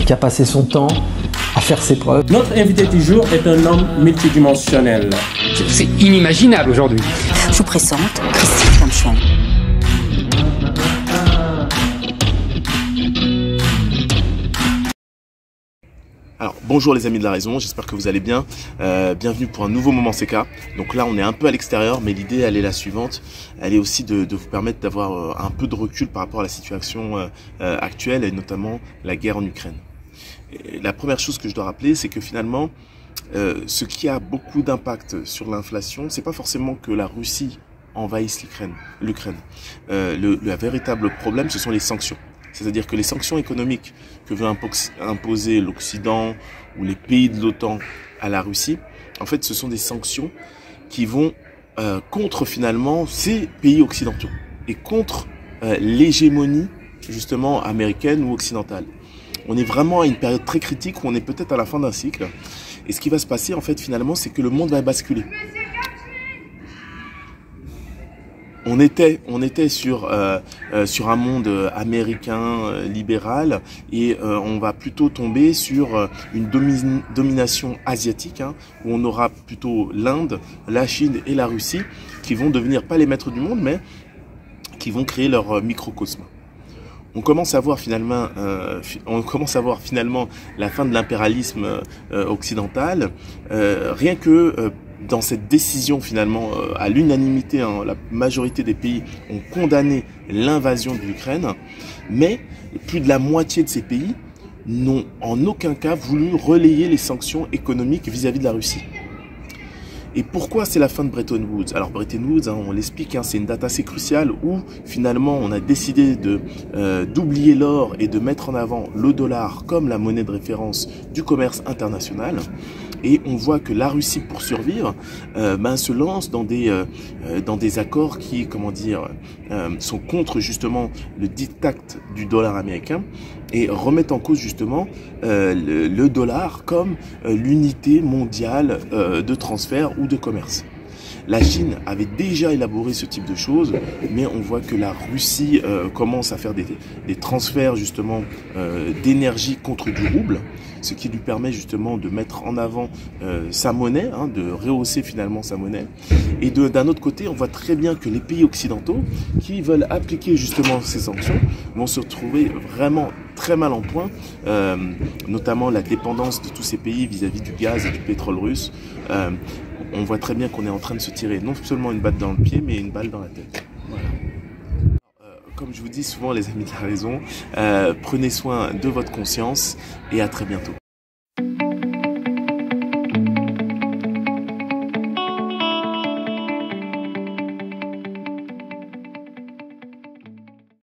Qui a passé son temps à faire ses preuves. Notre invité du jour est un homme multidimensionnel. C'est inimaginable aujourd'hui. Je vous présente Christine Kamchon. Alors bonjour les amis de la raison, j'espère que vous allez bien. Bienvenue pour un nouveau moment CK. Donc là on est un peu à l'extérieur, mais l'idée elle est la suivante. Elle est aussi de vous permettre d'avoir un peu de recul par rapport à la situation actuelle et notamment la guerre en Ukraine. Et la première chose que je dois rappeler, c'est que finalement ce qui a beaucoup d'impact sur l'inflation, c'est pas forcément que la Russie envahisse l'Ukraine. Le véritable problème, ce sont les sanctions. C'est-à-dire que les sanctions économiques que veut imposer l'Occident ou les pays de l'OTAN à la Russie, en fait, ce sont des sanctions qui vont contre finalement ces pays occidentaux et contre l'hégémonie justement américaine ou occidentale. On est vraiment à une période très critique où on est peut-être à la fin d'un cycle. Et ce qui va se passer, en fait, finalement, c'est que le monde va basculer. On était sur un monde américain libéral et on va plutôt tomber sur une domination asiatique où on aura plutôt l'Inde, la Chine et la Russie qui vont devenir pas les maîtres du monde mais qui vont créer leur microcosme. On commence à voir finalement la fin de l'impérialisme occidental, rien que dans cette décision finalement à l'unanimité, la majorité des pays ont condamné l'invasion de l'Ukraine, mais plus de la moitié de ces pays n'ont en aucun cas voulu relayer les sanctions économiques vis-à-vis de la Russie. Et pourquoi c'est la fin de Bretton Woods? Alors Bretton Woods, on l'explique, c'est une date assez cruciale où finalement on a décidé d'oublier l'or et de mettre en avant le dollar comme la monnaie de référence du commerce international. Et on voit que la Russie, pour survivre, se lance dans des accords qui, sont contre justement le diktat du dollar américain et remettent en cause justement le dollar comme l'unité mondiale de transfert ou de commerce. La Chine avait déjà élaboré ce type de choses, mais on voit que la Russie commence à faire des transferts justement d'énergie contre du rouble, ce qui lui permet justement de mettre en avant sa monnaie, de rehausser finalement sa monnaie. Et d'un autre côté, on voit très bien que les pays occidentaux qui veulent appliquer justement ces sanctions vont se retrouver vraiment très mal en point, notamment la dépendance de tous ces pays vis-à-vis du gaz et du pétrole russe. On voit très bien qu'on est en train de se tirer non seulement une balle dans le pied, mais une balle dans la tête. Voilà. Comme je vous dis souvent les amis de la raison, prenez soin de votre conscience et à très bientôt.